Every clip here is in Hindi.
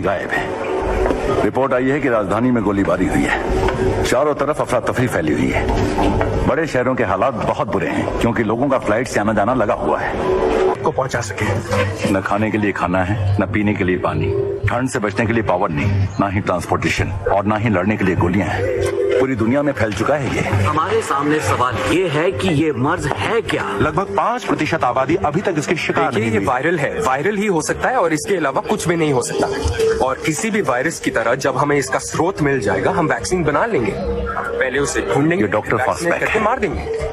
गायब है। रिपोर्ट आई है कि राजधानी में गोलीबारी हुई है। चारों तरफ अफरा तफरी फैली हुई है। बड़े शहरों के हालात बहुत बुरे हैं क्योंकि लोगों का फ्लाइट से आना जाना लगा हुआ है। को पहुंचा सके न खाने के लिए खाना है, न पीने के लिए पानी, ठंड से बचने के लिए पावर नहीं, ना ही ट्रांसपोर्टेशन और ना ही लड़ने के लिए गोलियां हैं। पूरी दुनिया में फैल चुका है ये। हमारे सामने सवाल ये है कि ये मर्ज है क्या। लगभग 5% आबादी अभी तक इसके शिकार नहीं। ये वायरल है, वायरल ही हो सकता है और इसके अलावा कुछ भी नहीं हो सकता। और किसी भी वायरस की तरह जब हमें इसका स्रोत मिल जाएगा हम वैक्सीन बना लेंगे। पहले उसे ढूंढेंगे, डॉक्टर फास्टबैक करके मार देंगे।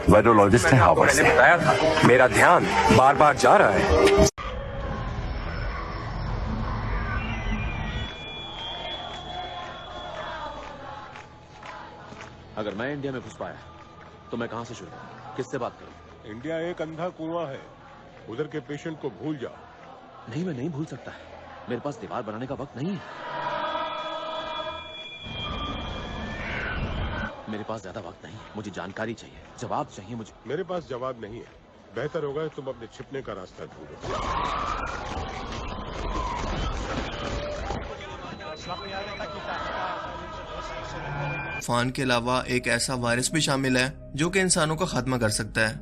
वायरोलॉजिस्ट हैं हार्वर्ड से। बताया था, मेरा ध्यान बार बार जा रहा है। अगर मैं इंडिया में घुस पाया तो मैं कहां से शुरू करूं, किससे बात करूं? इंडिया एक अंधा कुआं है, उधर के पेशेंट को भूल जाओ। नहीं, मैं नहीं भूल सकता है। मेरे पास दीवार बनाने का वक्त नहीं है। मेरे पास ज्यादा वक्त नहीं है। मुझे जानकारी चाहिए, जवाब चाहिए मुझे। मेरे पास जवाब नहीं है। बेहतर होगा तुम अपने छिपने का रास्ता ढूंढो। तूफान के अलावा एक ऐसा वायरस भी शामिल है जो कि इंसानों को खत्म कर सकता है।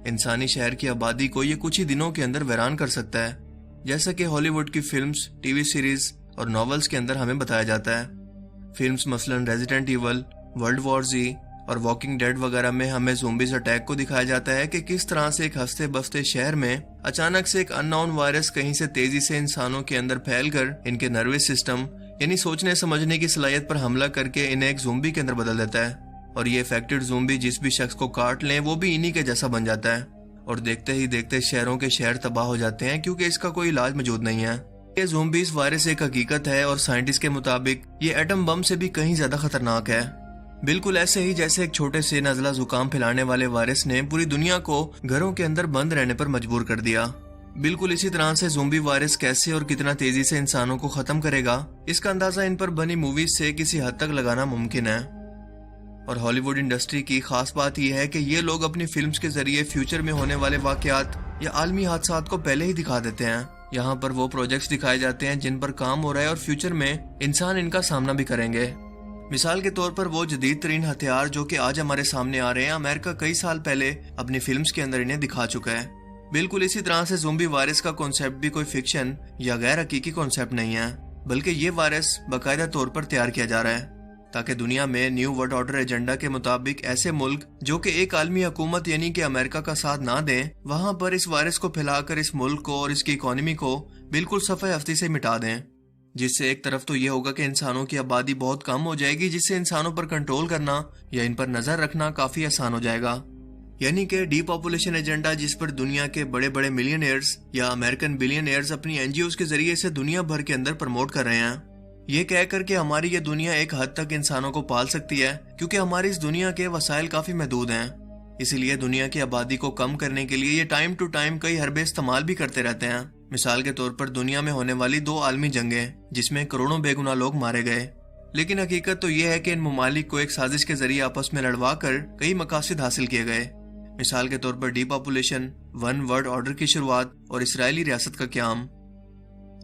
इंसानी शहर की आबादी को ये कुछ ही दिनों के अंदर वीरान कर सकता है, जैसा कि हॉलीवुड की फिल्म्स, टीवी सीरीज और नॉवेल्स के अंदर हमें बताया जाता है। फिल्म्स मसलन रेजिडेंट इवल, वर्ल्ड वॉर जी और वॉकिंग डेड वगैरह में हमें ज़ोंबीज अटैक को दिखाया जाता है कि किस तरह से एक हंसते बसते शहर में अचानक से एक अननोन वायरस कहीं से तेजी से इंसानों के अंदर फैलकर इनके नर्वस सिस्टम यानी सोचने समझने की सलाहियत पर हमला करके इन्हें एक ज़ोंबी के अंदर बदल देता है। और ये अफेक्टेड ज़ोंबी जिस भी शख्स को काट लें वो भी इन्हीं के जैसा बन जाता है। और देखते ही देखते शहरों के शहर तबाह हो जाते हैं क्योंकि इसका कोई इलाज मौजूद नहीं है। ये ज़ोंबीज वायरस एक हकीकत है और साइंटिस्ट के मुताबिक ये एटम बम से भी कहीं ज्यादा खतरनाक है। बिल्कुल ऐसे ही जैसे एक छोटे से नज़ला जुकाम फैलाने वाले वायरस ने पूरी दुनिया को घरों के अंदर बंद रहने पर मजबूर कर दिया। बिल्कुल इसी तरह से ज़ोंबी वायरस कैसे और कितना तेजी से इंसानों को खत्म करेगा, इसका अंदाजा इन पर बनी मूवीज से किसी हद तक लगाना मुमकिन है। और हॉलीवुड इंडस्ट्री की खास बात यह है कि ये लोग अपनी फिल्म्स के जरिए फ्यूचर में होने वाले वाकयात या आलमी हादसात को पहले ही दिखा देते हैं। यहाँ पर वो प्रोजेक्ट्स दिखाए जाते हैं जिन पर काम हो रहा है और फ्यूचर में इंसान इनका सामना भी करेंगे। मिसाल के तौर पर वो जदीद तरीन हथियार जो कि आज हमारे सामने आ रहे हैं, अमेरिका कई साल पहले अपनी फिल्म्स के अंदर इन्हें दिखा चुका है। बिल्कुल इसी तरह से ज़ोंबी वायरस का कॉन्सेप्ट भी कोई फिक्शन या गैर हकीकी कॉन्सेप्ट नहीं है, बल्कि ये वायरस बाकायदा तौर पर तैयार किया जा रहा है ताकि दुनिया में न्यू वर्ल्ड ऑर्डर एजेंडा के मुताबिक ऐसे मुल्क जो कि एक आलमी हुकूमत यानी कि अमेरिका का साथ ना दें, वहां पर इस वायरस को फैलाकर इस मुल्क को और इसकी इकोनॉमी को बिल्कुल सफ़े हफ्ती से मिटा दें। जिससे एक तरफ तो ये होगा कि इंसानों की आबादी बहुत कम हो जाएगी, जिससे इंसानों पर कंट्रोल करना या इन पर नजर रखना काफी आसान हो जाएगा। यानी कि डीपॉपुलेशन एजेंडा जिस पर दुनिया के बड़े बड़े मिलियनियर्स या अमेरिकन बिलियनियर्स अपनी एनजीओज के जरिए से दुनिया भर के अंदर प्रमोट कर रहे हैं। ये कहकर के हमारी ये दुनिया एक हद तक इंसानों को पाल सकती है क्योंकि हमारी इस दुनिया के वसाइल काफी महदूद हैं। इसीलिए दुनिया की आबादी को कम करने के लिए ये टाइम टू टाइम कई हरबे इस्तेमाल भी करते रहते हैं। मिसाल के तौर पर दुनिया में होने वाली 2 आलमी जंगें जिसमें करोड़ों बेगुनाह लोग मारे गए, लेकिन हकीकत तो यह है कि इन ममालिक को एक साजिश के जरिए आपस में लड़वा कर कई मकासद हासिल किए गए। मिसाल के तौर पर डीपॉपुलेशन, वन वर्ल्ड ऑर्डर की शुरुआत और इसराइली रियासत का क़याम।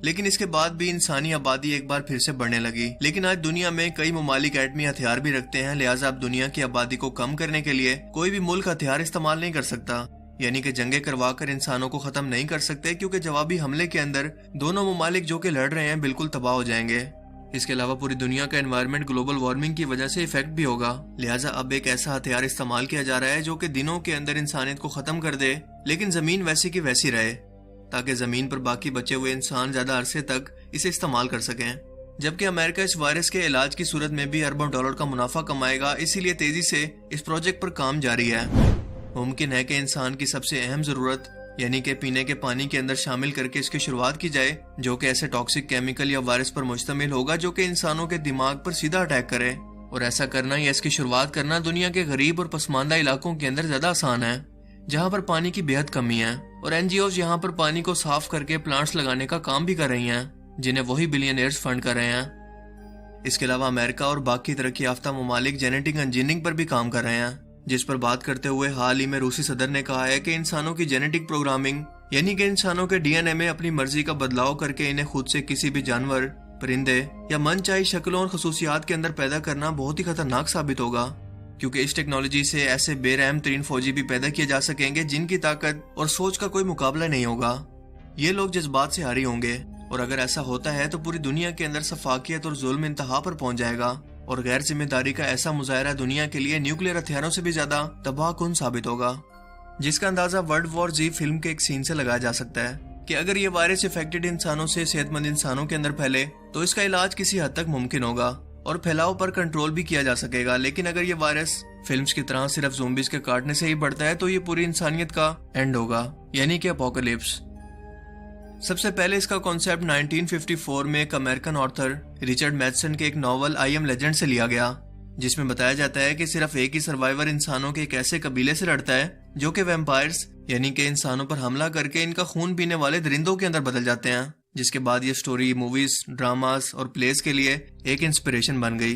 लेकिन इसके बाद भी इंसानी आबादी एक बार फिर से बढ़ने लगी। लेकिन आज दुनिया में कई ममालिक एटमी हथियार भी रखते हैं, लिहाजा अब दुनिया की आबादी को कम करने के लिए कोई भी मुल्क हथियार इस्तेमाल नहीं कर सकता, यानी कि जंगे करवा कर इंसानों को खत्म नहीं कर सकते क्योंकि जवाबी हमले के अंदर दोनों ममालिक जो कि लड़ रहे हैं बिल्कुल तबाह हो जाएंगे। इसके अलावा पूरी दुनिया का एनवायरनमेंट ग्लोबल वार्मिंग की वजह से इफेक्ट भी होगा। लिहाजा अब एक ऐसा हथियार इस्तेमाल किया जा रहा है जो कि दिनों के अंदर इंसानियत को खत्म कर दे, लेकिन जमीन वैसी की वैसी रहे ताकि जमीन पर बाकी बचे हुए इंसान ज्यादा अरसे तक इसे इस्तेमाल कर सकें। जबकि अमेरिका इस वायरस के इलाज की सूरत में भी अरबों डॉलर का मुनाफा कमाएगा, इसीलिए तेजी से इस प्रोजेक्ट पर काम जारी है। मुमकिन है कि इंसान की सबसे अहम जरूरत यानी कि पीने के पानी के अंदर शामिल करके इसकी शुरुआत की जाए, जो कि ऐसे टॉक्सिक केमिकल या वायरस पर मुश्तमिल होगा जो कि इंसानों के दिमाग पर सीधा अटैक करे। और ऐसा करना या इसकी शुरुआत करना दुनिया के गरीब और पसमानदा इलाकों के अंदर ज्यादा आसान है जहाँ पर पानी की बेहद कमी है। और एनजीओज यहाँ पर पानी को साफ करके प्लांट्स लगाने का काम भी कर रही हैं, जिन्हें वही बिलियनियर्स फंड कर रहे हैं। इसके अलावा अमेरिका और बाकी तरक्की याफ्ता ममालिक जेनेटिक इंजीनियरिंग पर भी काम कर रहे हैं, जिस पर बात करते हुए हाल ही में रूसी सदर ने कहा है कि इंसानों की जेनेटिक प्रोग्रामिंग यानी कि इंसानों के डीएनए में अपनी मर्जी का बदलाव करके इन्हें खुद से किसी भी जानवर, परिंदे या मनचाही शक्लों और खसूसियात के अंदर पैदा करना बहुत ही खतरनाक साबित होगा, क्योंकि इस टेक्नोलॉजी से ऐसे बेरहम तरीन फौजी भी पैदा किए जा सकेंगे जिनकी ताकत और सोच का कोई मुकाबला नहीं होगा। ये लोग जज्बात से हारी होंगे, और अगर ऐसा होता है तो पूरी दुनिया के अंदर सफाकियत और जुल्म इंतहा पर पहुंच जाएगा, और गैर जिम्मेदारी का ऐसा मुजाहरा दुनिया के लिए न्यूक्लियर हथियारों से भी ज्यादा तबाहकुन साबित होगा, जिसका अंदाजा वर्ल्ड वॉर Z फिल्म के एक सीन से लगाया जा सकता है कि अगर ये वायरस इफेक्टेड इंसानों से सेहतमंद इंसानों के अंदर फैले तो इसका इलाज किसी हद तक मुमकिन होगा और फैलाव पर कंट्रोल भी किया जा सकेगा। लेकिन अगर ये वायरस फिल्म्स की तरह सिर्फ ज़ोंबीज के काटने से ही बढ़ता है तो ये पूरी इंसानियत का एंड होगा, यानी कि अपोकलिप्स। सबसे पहले इसका कॉन्सेप्ट 1954 में एक अमेरिकन ऑथर रिचर्ड मैथसन के एक नॉवल आई एम लेजेंड से लिया गया, जिसमें बताया जाता है कि सिर्फ एक ही सर्वाइवर इंसानों के एक ऐसे कबीले से लड़ता है जो कि वैम्पायर्स यानी कि इंसानों पर हमला करके इनका खून पीने वाले दरिंदों के अंदर बदल जाते हैं, जिसके बाद ये स्टोरी मूवीज, ड्रामास और प्लेस के लिए एक इंस्पिरेशन बन गई।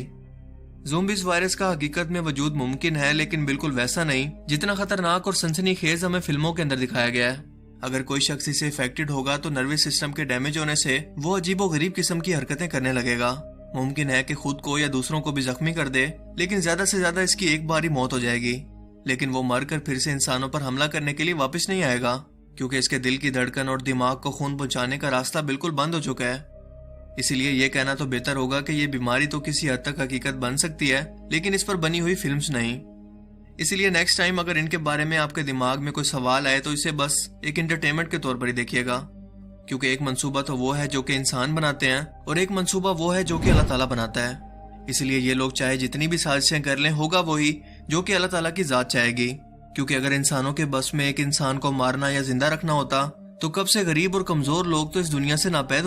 ज़ोंबीज वायरस का हकीकत में वजूद मुमकिन है, लेकिन बिल्कुल वैसा नहीं जितना खतरनाक और सनसनीखेज हमें फिल्मों के अंदर दिखाया गया है। अगर कोई शख्स इसे इफेक्टेड होगा तो नर्वस सिस्टम के डैमेज होने से वो अजीबोगरीब किस्म की हरकतें करने लगेगा। मुमकिन है कि खुद को या दूसरों को भी जख्मी कर दे, लेकिन ज्यादा से ज्यादा इसकी एक बार ही मौत हो जाएगी। लेकिन वो मरकर फिर से इंसानों पर हमला करने के लिए वापस नहीं आएगा, क्योंकि इसके दिल की धड़कन और दिमाग को खून पहुंचाने का रास्ता बिल्कुल बंद हो चुका है। इसीलिए ये कहना तो बेहतर होगा कि ये बीमारी तो किसी हद तक हकीकत बन सकती है, लेकिन इस पर बनी हुई फिल्म्स नहीं। इसलिए नेक्स्ट टाइम अगर इनके बारे में आपके दिमाग में कोई सवाल आए तो इसे बस एक एंटरटेनमेंट के तौर पर ही देखिएगा, क्योंकि एक मंसूबा तो वो है जो कि इंसान बनाते हैं और एक मंसूबा वो है जो कि अल्लाह ताला बनाता है। इसलिए ये लोग चाहे जितनी भी साजिशें कर लें, होगा वही जो कि अल्लाह ताला की जात चाहेगी। क्योंकि अगर इंसानों के बस में एक इंसान को मारना या जिंदा रखना होता तो कब से गरीब और कमजोर लोग तो इस दुनिया से नापैद